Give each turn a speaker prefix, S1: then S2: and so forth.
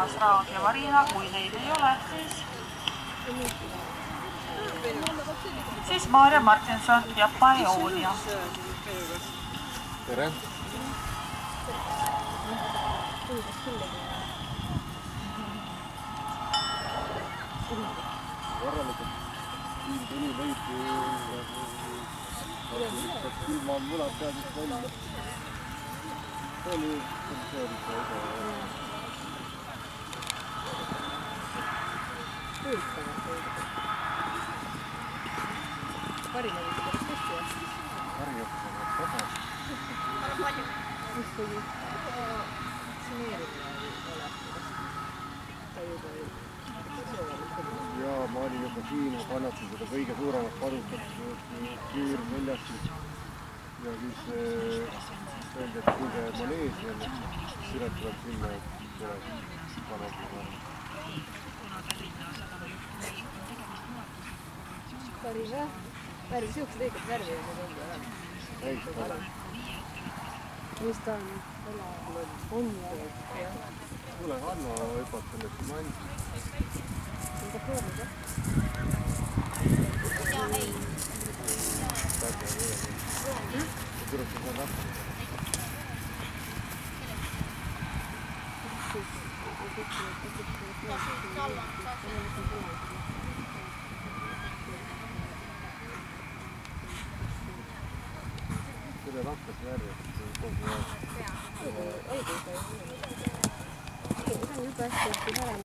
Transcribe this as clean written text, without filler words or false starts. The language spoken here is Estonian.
S1: Toomas, Raag ja Marina, kui neid ei ole, siis Maarja Martinson ja Paeonia.
S2: Tere! Korralikult siin tuli võiti ilma mulad seadust välja. See oli ja ma olin juba siin, ma kannatasin seda kõige suuremat padukat küür väljast ja siis öeldi, et kuulge manees veel, Siret tuleb sinna, et tuleb panebida.
S3: Päris siuksed õiged värvi on need enda ära.
S2: Täis pole.
S3: Mis ta on? On jah.
S2: Kuule, anna hüpad sellest mand.
S3: On ta proovib jah?
S4: Jaa, ei.
S2: Kuidas sa saad hakkama? Selle hakkas värvi kogu aeg.
S3: Õigus, see on juba hästi varem.